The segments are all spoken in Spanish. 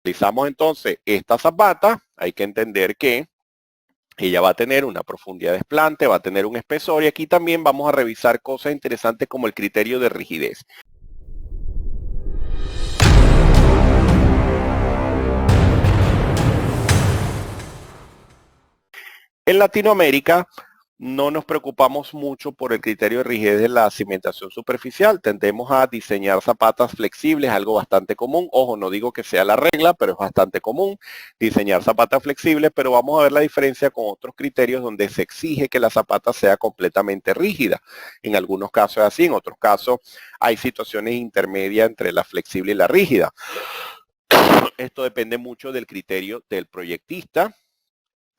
Utilizamos entonces esta zapata, hay que entender que ella va a tener una profundidad de desplante, va a tener un espesor y aquí también vamos a revisar cosas interesantes como el criterio de rigidez. En Latinoamérica no nos preocupamos mucho por el criterio de rigidez de la cimentación superficial. Tendemos a diseñar zapatas flexibles, algo bastante común. Ojo, no digo que sea la regla, pero es bastante común diseñar zapatas flexibles, pero vamos a ver la diferencia con otros criterios donde se exige que la zapata sea completamente rígida. En algunos casos es así, en otros casos hay situaciones intermedias entre la flexible y la rígida. Esto depende mucho del criterio del proyectista.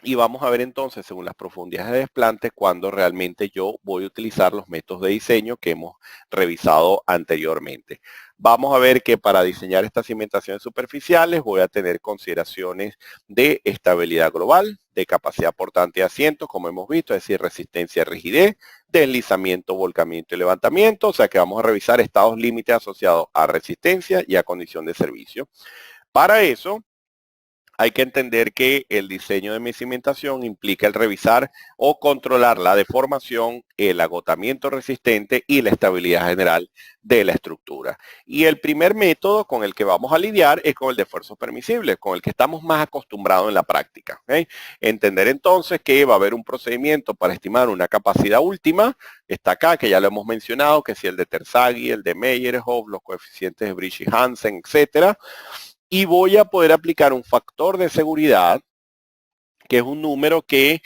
Y vamos a ver entonces, según las profundidades de desplante, cuándo realmente yo voy a utilizar los métodos de diseño que hemos revisado anteriormente. Vamos a ver que para diseñar estas cimentaciones superficiales voy a tener consideraciones de estabilidad global, de capacidad portante de asientos, como hemos visto, es decir, resistencia a rigidez, deslizamiento, volcamiento y levantamiento, o sea que vamos a revisar estados límites asociados a resistencia y a condición de servicio. Para eso, hay que entender que el diseño de mi cimentación implica el revisar o controlar la deformación, el agotamiento resistente y la estabilidad general de la estructura. Y el primer método con el que vamos a lidiar es con el de esfuerzos permisibles, con el que estamos más acostumbrados en la práctica. ¿Okay? Entender entonces que va a haber un procedimiento para estimar una capacidad última, está acá, que ya lo hemos mencionado, que si el de Terzaghi, el de Meyerhoff, los coeficientes de Brich y Hansen, etcétera, y voy a poder aplicar un factor de seguridad que es un número que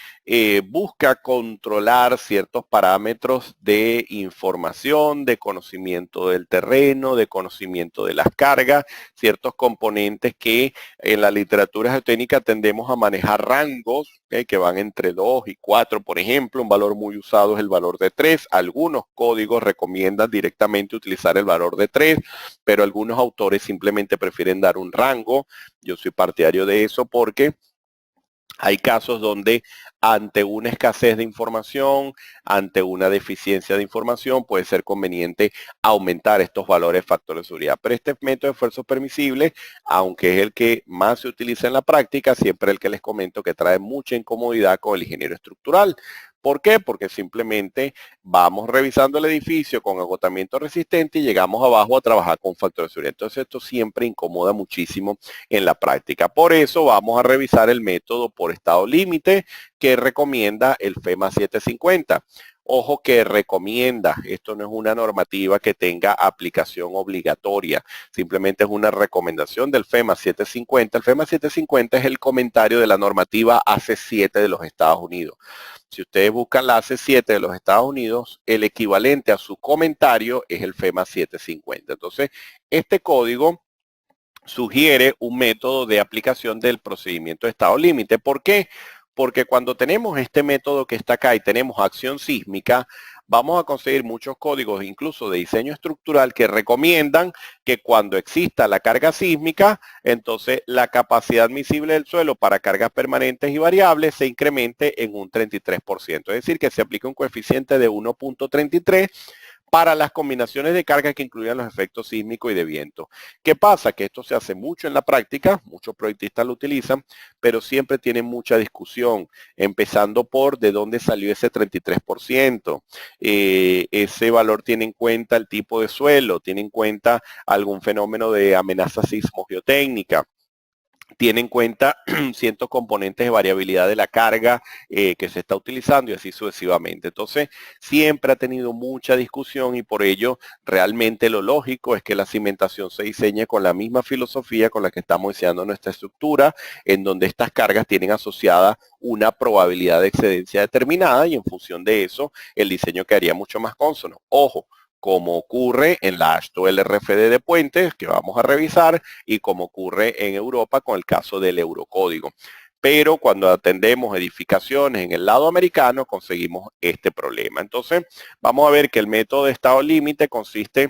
busca controlar ciertos parámetros de información, de conocimiento del terreno, de conocimiento de las cargas, ciertos componentes que en la literatura geotécnica tendemos a manejar rangos que van entre 2 y 4, por ejemplo. Un valor muy usado es el valor de 3. Algunos códigos recomiendan directamente utilizar el valor de 3, pero algunos autores simplemente prefieren dar un rango. Yo soy partidario de eso porque hay casos donde ante una escasez de información, ante una deficiencia de información, puede ser conveniente aumentar estos valores de factor de seguridad. Pero este método de esfuerzos permisibles, aunque es el que más se utiliza en la práctica, siempre el que les comento que trae mucha incomodidad con el ingeniero estructural. ¿Por qué? Porque simplemente vamos revisando el edificio con agotamiento resistente y llegamos abajo a trabajar con factor de seguridad. Entonces esto siempre incomoda muchísimo en la práctica. Por eso vamos a revisar el método por estado límite que recomienda el FEMA 750. Ojo que recomienda, esto no es una normativa que tenga aplicación obligatoria, simplemente es una recomendación del FEMA 750. El FEMA 750 es el comentario de la normativa AC7 de los Estados Unidos. Si ustedes buscan la AC7 de los Estados Unidos, el equivalente a su comentario es el FEMA 750. Entonces, este código sugiere un método de aplicación del procedimiento de estado límite. ¿Por qué? Porque cuando tenemos este método que está acá y tenemos acción sísmica, vamos a conseguir muchos códigos, incluso de diseño estructural, que recomiendan que cuando exista la carga sísmica, entonces la capacidad admisible del suelo para cargas permanentes y variables se incremente en un 33%. Es decir, que se aplica un coeficiente de 1.33 para las combinaciones de cargas que incluyan los efectos sísmicos y de viento. ¿Qué pasa? Que esto se hace mucho en la práctica, muchos proyectistas lo utilizan, pero siempre tienen mucha discusión, empezando por de dónde salió ese 33%. Ese valor tiene en cuenta el tipo de suelo, tiene en cuenta algún fenómeno de amenaza sismogeotécnica, tiene en cuenta ciertos componentes de variabilidad de la carga que se está utilizando y así sucesivamente. Entonces, siempre ha tenido mucha discusión y por ello realmente lo lógico es que la cimentación se diseñe con la misma filosofía con la que estamos diseñando nuestra estructura, en donde estas cargas tienen asociada una probabilidad de excedencia determinada y en función de eso el diseño quedaría mucho más cónsono. Ojo, como ocurre en la AASHTO LRFD de puentes, que vamos a revisar, y como ocurre en Europa con el caso del Eurocódigo. Pero cuando atendemos edificaciones en el lado americano, conseguimos este problema. Entonces, vamos a ver que el método de estado límite consiste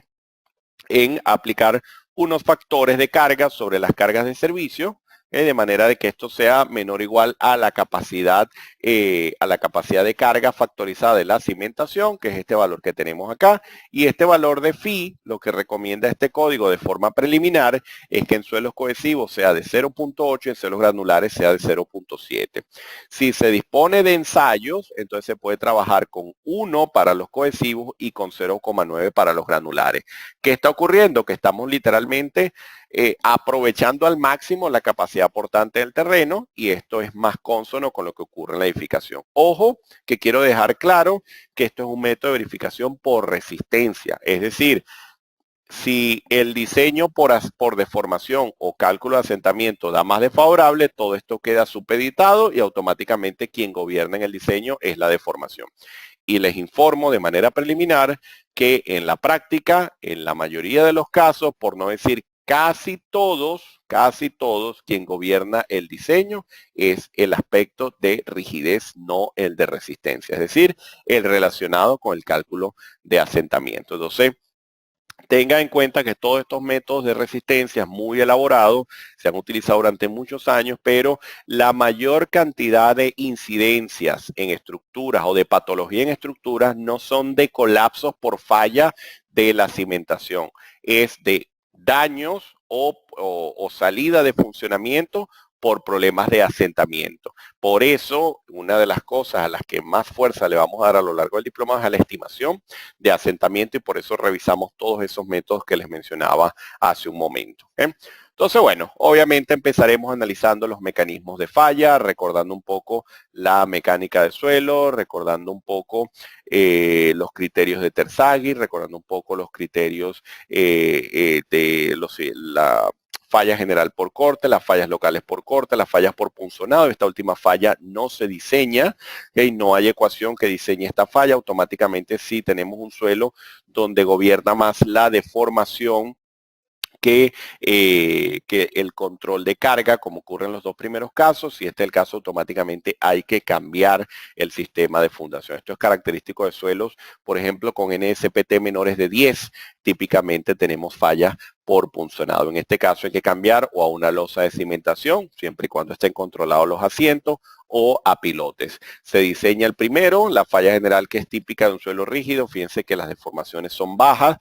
en aplicar unos factores de carga sobre las cargas de servicio, de manera de que esto sea menor o igual a la capacidad de carga factorizada de la cimentación, que es este valor que tenemos acá, y este valor de phi, lo que recomienda este código de forma preliminar, es que en suelos cohesivos sea de 0.8 y en suelos granulares sea de 0.7. Si se dispone de ensayos, entonces se puede trabajar con 1 para los cohesivos y con 0,9 para los granulares. ¿Qué está ocurriendo? Que estamos literalmente aprovechando al máximo la capacidad portante del terreno, y esto es más consono con lo que ocurre en la edificación. Ojo, que quiero dejar claro que esto es un método de verificación por resistencia, es decir, si el diseño por deformación o cálculo de asentamiento da más desfavorable, todo esto queda supeditado y automáticamente quien gobierna en el diseño es la deformación. Y les informo de manera preliminar que en la práctica, en la mayoría de los casos, por no decir casi todos, quien gobierna el diseño es el aspecto de rigidez, no el de resistencia, es decir, el relacionado con el cálculo de asentamiento. Entonces, tenga en cuenta que todos estos métodos de resistencia muy elaborados se han utilizado durante muchos años, pero la mayor cantidad de incidencias en estructuras o de patología en estructuras no son de colapsos por falla de la cimentación, es de daños o salida de funcionamiento por problemas de asentamiento. Por eso, una de las cosas a las que más fuerza le vamos a dar a lo largo del diploma es a la estimación de asentamiento, y por eso revisamos todos esos métodos que les mencionaba hace un momento. Entonces, bueno, obviamente empezaremos analizando los mecanismos de falla, recordando un poco la mecánica de suelo, recordando un poco los criterios de Terzaghi, recordando un poco los criterios de la falla general por corte, las fallas locales por corte, las fallas por punzonado. Esta última falla no se diseña, y no hay ecuación que diseñe esta falla. Automáticamente sí tenemos un suelo donde gobierna más la deformación que el control de carga, como ocurre en los dos primeros casos. Si este es el caso, automáticamente hay que cambiar el sistema de fundación. Esto es característico de suelos, por ejemplo, con NSPT menores de 10, típicamente tenemos fallas por punzonado. En este caso hay que cambiar o a una losa de cimentación, siempre y cuando estén controlados los asientos, o a pilotes. Se diseña el primero, la falla general, que es típica de un suelo rígido. Fíjense que las deformaciones son bajas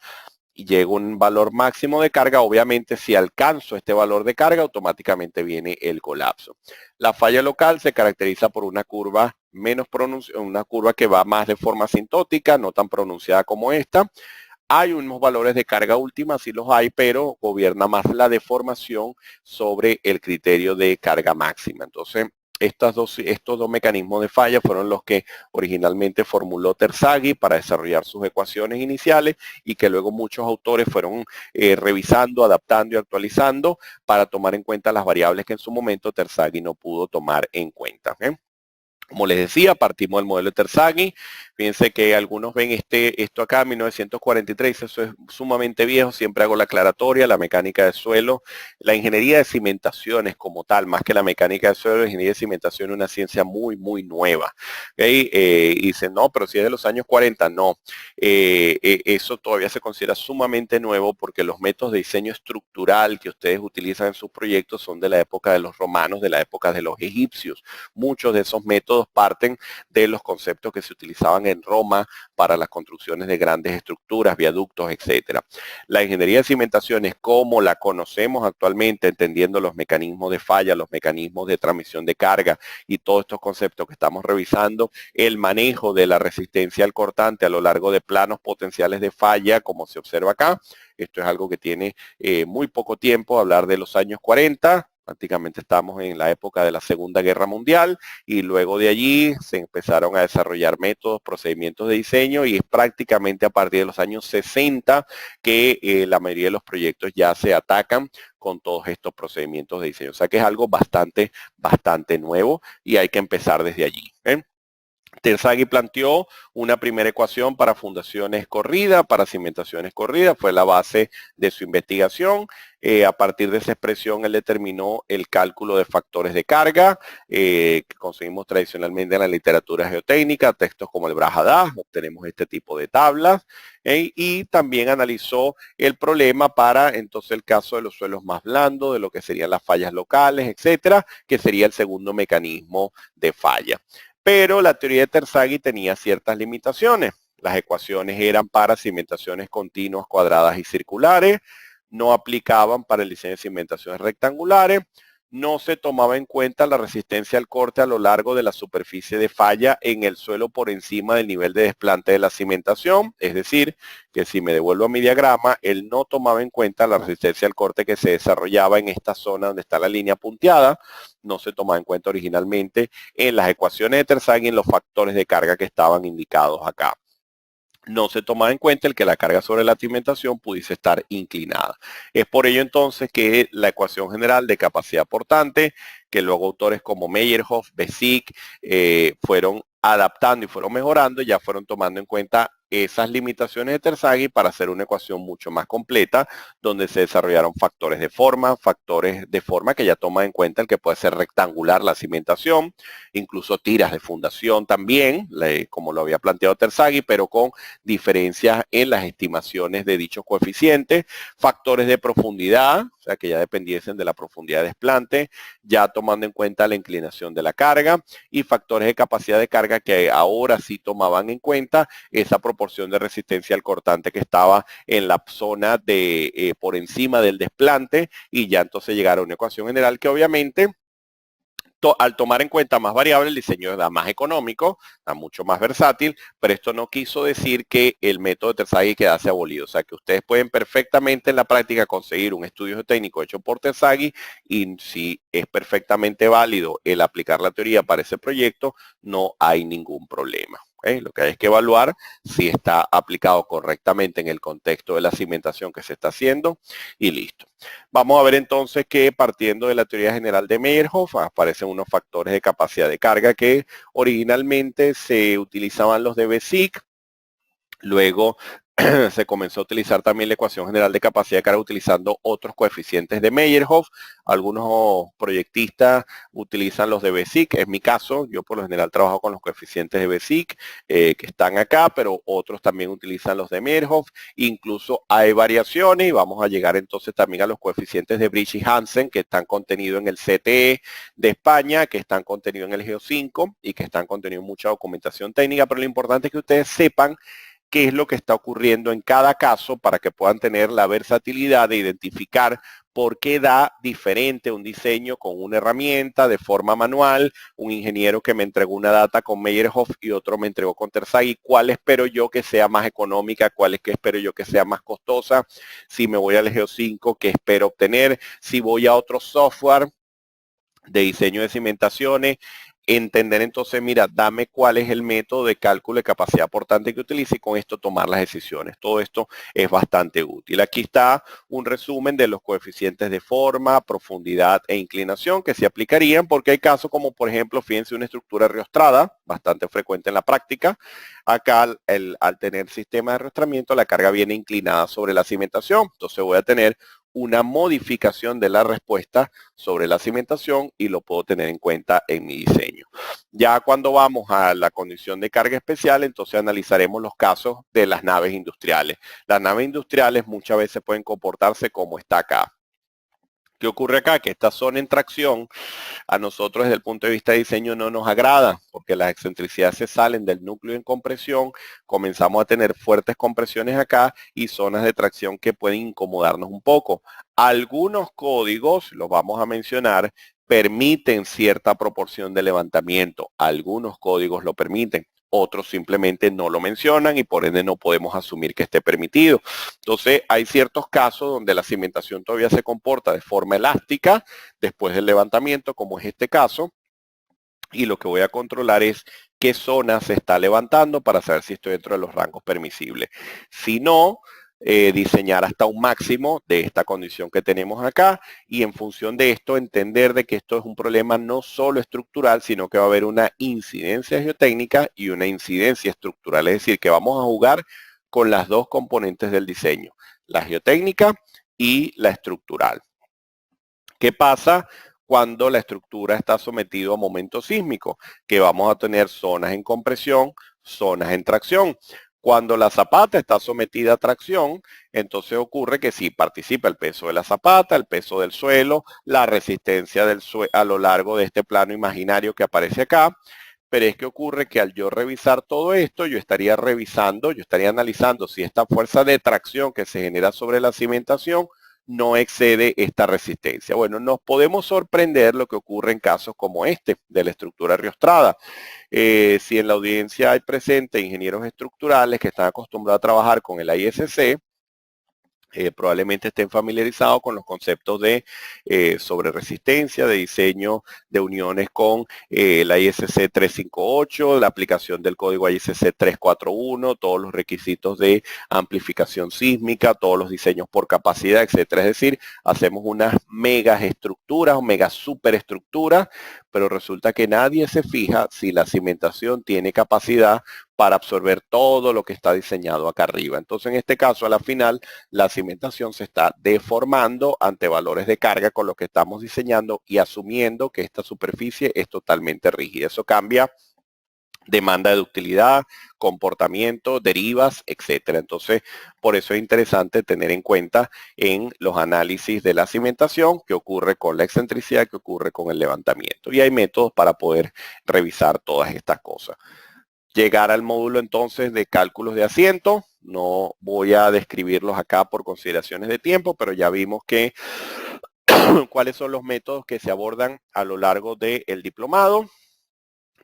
y llego a un valor máximo de carga. Obviamente, si alcanzo este valor de carga, automáticamente viene el colapso. La falla local se caracteriza por una curva menos pronunciada, una curva que va más de forma asintótica, no tan pronunciada como esta. Hay unos valores de carga última, sí los hay, pero gobierna más la deformación sobre el criterio de carga máxima. Entonces, estos dos mecanismos de falla fueron los que originalmente formuló Terzaghi para desarrollar sus ecuaciones iniciales, y que luego muchos autores fueron revisando, adaptando y actualizando para tomar en cuenta las variables que en su momento Terzaghi no pudo tomar en cuenta. Como les decía, partimos del modelo de Terzaghi. Fíjense que algunos ven esto acá, 1943, eso es sumamente viejo. Siempre hago la aclaratoria: la mecánica de suelo, la ingeniería de cimentaciones como tal, más que la mecánica de suelo, la ingeniería de cimentación es una ciencia muy, muy nueva. ¿Okay? Y dicen, no, pero si es de los años 40, no. Eso todavía se considera sumamente nuevo, porque los métodos de diseño estructural que ustedes utilizan en sus proyectos son de la época de los romanos, de la época de los egipcios. Muchos de esos métodos parten de los conceptos que se utilizaban en Roma para las construcciones de grandes estructuras, viaductos, etcétera. La ingeniería de cimentaciones, como la conocemos actualmente, entendiendo los mecanismos de falla, los mecanismos de transmisión de carga y todos estos conceptos que estamos revisando, el manejo de la resistencia al cortante a lo largo de planos potenciales de falla, como se observa acá. Esto es algo que tiene muy poco tiempo. Hablar de los años 40, prácticamente estamos en la época de la Segunda Guerra Mundial, y luego de allí se empezaron a desarrollar métodos, procedimientos de diseño, y es prácticamente a partir de los años 60 que la mayoría de los proyectos ya se atacan con todos estos procedimientos de diseño. O sea que es algo bastante nuevo, y hay que empezar desde allí. Terzaghi planteó una primera ecuación para fundaciones corridas, para cimentaciones corridas, fue la base de su investigación. A partir de esa expresión, él determinó el cálculo de factores de carga, que conseguimos tradicionalmente en la literatura geotécnica, textos como el Brahadá, obtenemos este tipo de tablas, y también analizó el problema para entonces el caso de los suelos más blandos, de lo que serían las fallas locales, etcétera, que sería el segundo mecanismo de falla. Pero la teoría de Terzaghi tenía ciertas limitaciones. Las ecuaciones eran para cimentaciones continuas, cuadradas y circulares, no aplicaban para el diseño de cimentaciones rectangulares, no se tomaba en cuenta la resistencia al corte a lo largo de la superficie de falla en el suelo por encima del nivel de desplante de la cimentación, es decir, que si me devuelvo a mi diagrama, él no tomaba en cuenta la resistencia al corte que se desarrollaba en esta zona donde está la línea punteada, no se tomaba en cuenta originalmente en las ecuaciones de Terzaghi en los factores de carga que estaban indicados acá. No se tomaba en cuenta el que la carga sobre la cimentación pudiese estar inclinada. Es por ello entonces que la ecuación general de capacidad portante, que luego autores como Meyerhoff, Besic, fueron adaptando y fueron mejorando, ya fueron tomando en cuenta esas limitaciones de Terzaghi para hacer una ecuación mucho más completa, donde se desarrollaron factores de forma que ya toman en cuenta el que puede ser rectangular la cimentación, incluso tiras de fundación también, como lo había planteado Terzaghi, pero con diferencias en las estimaciones de dichos coeficientes, factores de profundidad, o sea que ya dependiesen de la profundidad de desplante, ya tomando en cuenta la inclinación de la carga, y factores de capacidad de carga que ahora sí tomaban en cuenta esa proporción de resistencia al cortante que estaba en la zona de por encima del desplante, y ya entonces llegar a una ecuación general que obviamente al tomar en cuenta más variables, el diseño da más económico, da mucho más versátil, pero esto no quiso decir que el método de Terzaghi quedase abolido. O sea, que ustedes pueden perfectamente en la práctica conseguir un estudio técnico hecho por Terzaghi, y si es perfectamente válido el aplicar la teoría para ese proyecto, no hay ningún problema. Lo que hay es que evaluar si está aplicado correctamente en el contexto de la cimentación que se está haciendo, y listo. Vamos a ver entonces que partiendo de la teoría general de Meyerhoff aparecen unos factores de capacidad de carga que originalmente se utilizaban los de Besic, luego se comenzó a utilizar también la ecuación general de capacidad de carga utilizando otros coeficientes de Meyerhoff. Algunos proyectistas utilizan los de Besic, es mi caso, yo por lo general trabajo con los coeficientes de Besic que están acá, pero otros también utilizan los de Meyerhoff. Incluso hay variaciones y vamos a llegar entonces también a los coeficientes de Bridge y Hansen que están contenidos en el CTE de España, que están contenidos en el GEO5 y que están contenidos en mucha documentación técnica, pero lo importante es que ustedes sepan qué es lo que está ocurriendo en cada caso para que puedan tener la versatilidad de identificar por qué da diferente un diseño con una herramienta de forma manual, un ingeniero que me entregó una data con Meyerhoff y otro me entregó con Terzaghi, cuál espero yo que sea más económica, cuál es que espero yo que sea más costosa, si me voy al GEO5, qué espero obtener, si voy a otro software de diseño de cimentaciones, entender entonces, mira, dame cuál es el método de cálculo de capacidad portante que utilice y con esto tomar las decisiones. Todo esto es bastante útil. Aquí está un resumen de los coeficientes de forma, profundidad e inclinación que se aplicarían porque hay casos como, por ejemplo, fíjense una estructura riostrada, bastante frecuente en la práctica. Acá, al tener sistema de arrastramiento, la carga viene inclinada sobre la cimentación. Entonces voy a tener una modificación de la respuesta sobre la cimentación y lo puedo tener en cuenta en mi diseño. Ya cuando vamos a la condición de carga especial, entonces analizaremos los casos de las naves industriales. Las naves industriales muchas veces pueden comportarse como está acá. ¿Qué ocurre acá? Que esta zona en tracción a nosotros desde el punto de vista de diseño no nos agrada porque las excentricidades se salen del núcleo en compresión, comenzamos a tener fuertes compresiones acá y zonas de tracción que pueden incomodarnos un poco. Algunos códigos, los vamos a mencionar, permiten cierta proporción de levantamiento. Algunos códigos lo permiten. Otros simplemente no lo mencionan y por ende no podemos asumir que esté permitido. Entonces hay ciertos casos donde la cimentación todavía se comporta de forma elástica después del levantamiento, como es este caso, y lo que voy a controlar es qué zona se está levantando para saber si estoy dentro de los rangos permisibles. Si no, diseñar hasta un máximo de esta condición que tenemos acá y en función de esto entender de que esto es un problema no solo estructural, sino que va a haber una incidencia geotécnica y una incidencia estructural. Es decir, que vamos a jugar con las dos componentes del diseño, la geotécnica y la estructural. ¿Qué pasa cuando la estructura está sometida a momento sísmico? Que vamos a tener zonas en compresión, zonas en tracción. Cuando la zapata está sometida a tracción, entonces ocurre que sí participa el peso de la zapata, el peso del suelo, la resistencia del suelo a lo largo de este plano imaginario que aparece acá. Pero es que ocurre que al yo revisar todo esto, yo estaría analizando si esta fuerza de tracción que se genera sobre la cimentación no excede esta resistencia. Bueno, nos podemos sorprender lo que ocurre en casos como este de la estructura riostrada. Si en la audiencia hay presente ingenieros estructurales que están acostumbrados a trabajar con el ISC, probablemente estén familiarizados con los conceptos de sobre resistencia, de diseño de uniones con la ISC 358, la aplicación del código ISC 341, todos los requisitos de amplificación sísmica, todos los diseños por capacidad, etcétera. Es decir, hacemos unas megas estructuras o mega superestructuras, pero resulta que nadie se fija si la cimentación tiene capacidad para absorber todo lo que está diseñado acá arriba. Entonces, en este caso, a la final, la cimentación se está deformando ante valores de carga con los que estamos diseñando y asumiendo que esta superficie es totalmente rígida. Eso cambia demanda de utilidad, comportamiento, derivas, etcétera. Entonces, por eso es interesante tener en cuenta en los análisis de la cimentación qué ocurre con la excentricidad, qué ocurre con el levantamiento. Y hay métodos para poder revisar todas estas cosas. Llegar al módulo entonces de cálculos de asiento. No voy a describirlos acá por consideraciones de tiempo, pero ya vimos que cuáles son los métodos que se abordan a lo largo del diplomado.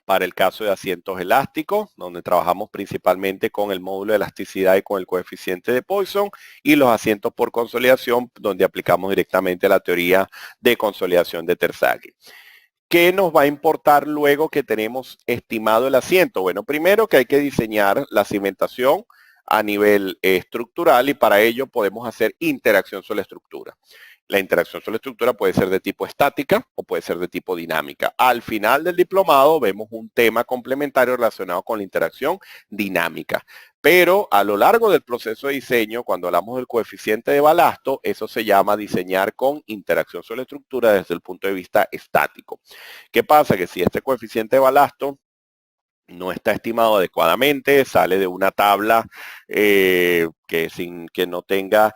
Para el caso de asientos elásticos, donde trabajamos principalmente con el módulo de elasticidad y con el coeficiente de Poisson, y los asientos por consolidación, donde aplicamos directamente la teoría de consolidación de Terzaghi. ¿Qué nos va a importar luego que tenemos estimado el asiento? Bueno, primero que hay que diseñar la cimentación a nivel estructural y para ello podemos hacer interacción sobre la estructura. La interacción sobre la estructura puede ser de tipo estática o puede ser de tipo dinámica. Al final del diplomado vemos un tema complementario relacionado con la interacción dinámica. Pero a lo largo del proceso de diseño, cuando hablamos del coeficiente de balasto, eso se llama diseñar con interacción sobre la estructura desde el punto de vista estático. ¿Qué pasa? Que si este coeficiente de balasto no está estimado adecuadamente, sale de una tabla que no tenga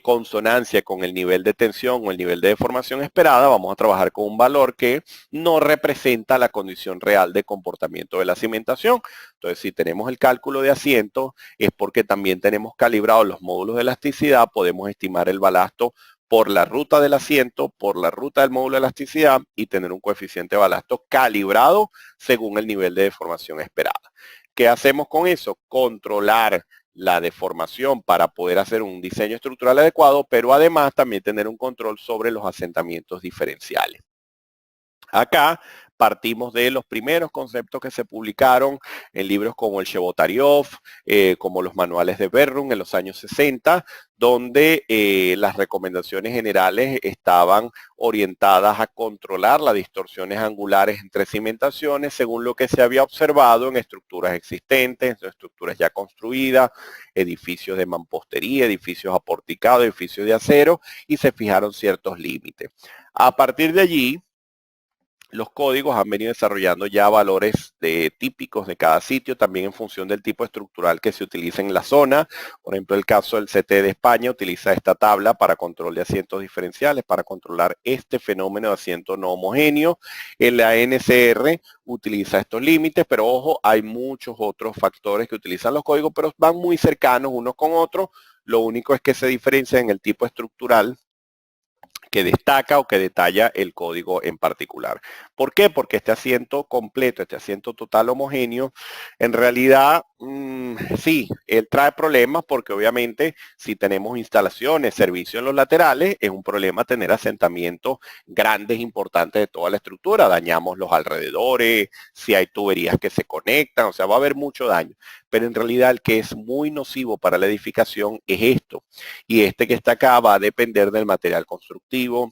consonancia con el nivel de tensión o el nivel de deformación esperada, vamos a trabajar con un valor que no representa la condición real de comportamiento de la cimentación. Entonces, si tenemos el cálculo de asiento, es porque también tenemos calibrados los módulos de elasticidad, podemos estimar el balasto por la ruta del asiento, por la ruta del módulo de elasticidad y tener un coeficiente de balasto calibrado según el nivel de deformación esperada. ¿Qué hacemos con eso? Controlar la deformación para poder hacer un diseño estructural adecuado, pero además también tener un control sobre los asentamientos diferenciales. Acá partimos de los primeros conceptos que se publicaron en libros como el Chebotaryov, como los manuales de Berrum en los años 60, donde las recomendaciones generales estaban orientadas a controlar las distorsiones angulares entre cimentaciones según lo que se había observado en estructuras existentes, en estructuras ya construidas, edificios de mampostería, edificios aporticados, edificios de acero, y se fijaron ciertos límites. A partir de allí, los códigos han venido desarrollando ya valores típicos de cada sitio, también en función del tipo estructural que se utiliza en la zona. Por ejemplo, el caso del CT de España utiliza esta tabla para control de asientos diferenciales, para controlar este fenómeno de asiento no homogéneo. En la NCR utiliza estos límites, pero ojo, hay muchos otros factores que utilizan los códigos, pero van muy cercanos unos con otros. Lo único es que se diferencia en el tipo estructural que destaca o que detalla el código en particular. ¿Por qué? Porque este asiento completo, este asiento total homogéneo, en realidad, sí, él trae problemas porque obviamente si tenemos instalaciones, servicios en los laterales, es un problema tener asentamientos grandes, importantes de toda la estructura. Dañamos los alrededores, si hay tuberías que se conectan, o sea, va a haber mucho daño. pero en realidad el que es muy nocivo para la edificación es esto. Y este que está acá va a depender del material constructivo,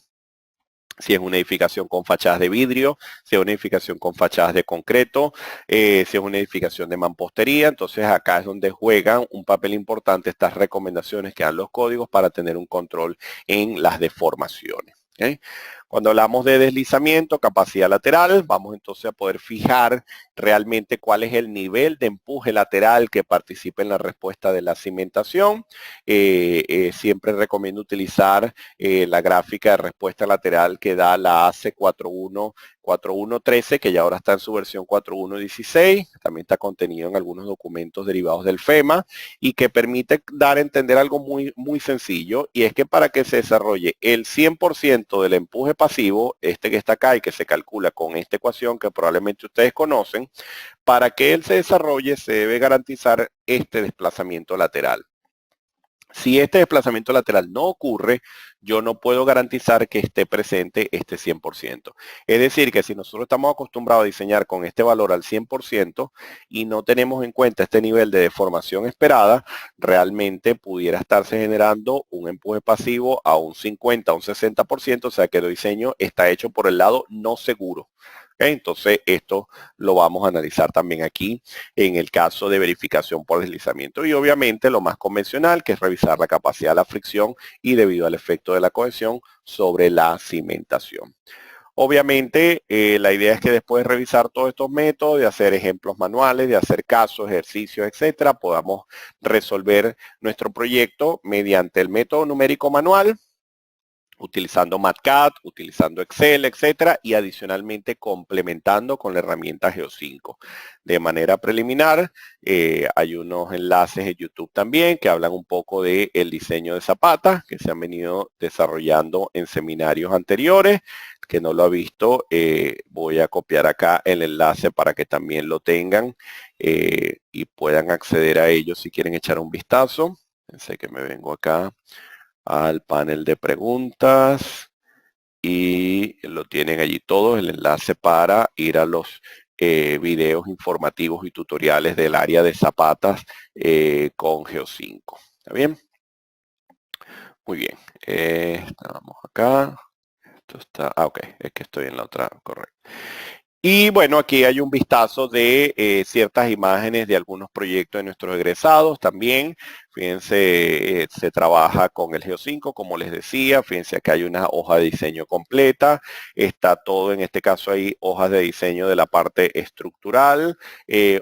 si es una edificación con fachadas de vidrio, si es una edificación con fachadas de concreto, si es una edificación de mampostería. Entonces acá es donde juegan un papel importante estas recomendaciones que dan los códigos para tener un control en las deformaciones. ¿Okay? Cuando hablamos de deslizamiento, capacidad lateral, vamos entonces a poder fijar realmente cuál es el nivel de empuje lateral que participa en la respuesta de la cimentación. Siempre recomiendo utilizar la gráfica de respuesta lateral que da la AC 4113, que ya ahora está en su versión 4116, también está contenido en algunos documentos derivados del FEMA y que permite dar a entender algo muy sencillo, y es que para que se desarrolle el 100% del empuje pasivo, este que está acá y que se calcula con esta ecuación que probablemente ustedes conocen, para que él se desarrolle se debe garantizar este desplazamiento lateral. Si este desplazamiento lateral no ocurre, yo no puedo garantizar que esté presente este 100%. Es decir, que si nosotros estamos acostumbrados a diseñar con este valor al 100% y no tenemos en cuenta este nivel de deformación esperada, realmente pudiera estarse generando un empuje pasivo a un 50, a un 60%, o sea que el diseño está hecho por el lado no seguro. Entonces, esto lo vamos a analizar también aquí en el caso de verificación por deslizamiento. Y obviamente lo más convencional, que es revisar la capacidad de la fricción y debido al efecto de la cohesión sobre la cimentación. Obviamente, la idea es que después de revisar todos estos métodos, de hacer ejemplos manuales, de hacer casos, ejercicios, etcétera, podamos resolver nuestro proyecto mediante el método numérico manual, utilizando MATCAD, utilizando Excel, etcétera, y adicionalmente complementando con la herramienta Geo5. De manera preliminar, hay unos enlaces en YouTube también que hablan un poco del diseño de zapatas que se han venido desarrollando en seminarios anteriores. Que no lo ha visto, voy a copiar acá el enlace para que también lo tengan y puedan acceder a ellos si quieren echar un vistazo. Pensé que me vengo acá al panel de preguntas y lo tienen allí todos, el enlace para ir a los videos informativos y tutoriales del área de zapatas con Geo5. ¿Está bien? Muy bien. Vamos acá. Esto está, ok, es que estoy en la otra, correcto. Y bueno, aquí hay un vistazo de ciertas imágenes de algunos proyectos de nuestros egresados también. Fíjense, se trabaja con el Geo5, como les decía. Fíjense que hay una hoja de diseño completa. Está todo, en este caso hay hojas de diseño de la parte estructural.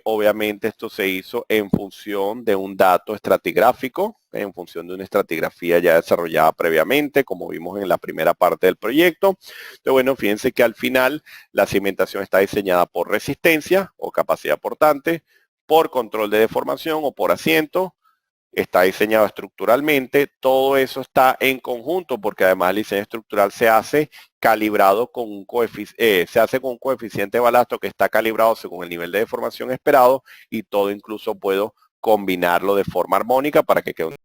Obviamente esto se hizo en función de un dato estratigráfico, en función de una estratigrafía ya desarrollada previamente, como vimos en la primera parte del proyecto. Entonces, bueno, fíjense que al final la cimentación está diseñada por resistencia o capacidad portante, por control de deformación o por asiento. Está diseñado estructuralmente, todo eso está en conjunto porque además el diseño estructural se hace calibrado con un coeficiente de balasto que está calibrado según el nivel de deformación esperado y todo incluso puedo combinarlo de forma armónica para que quede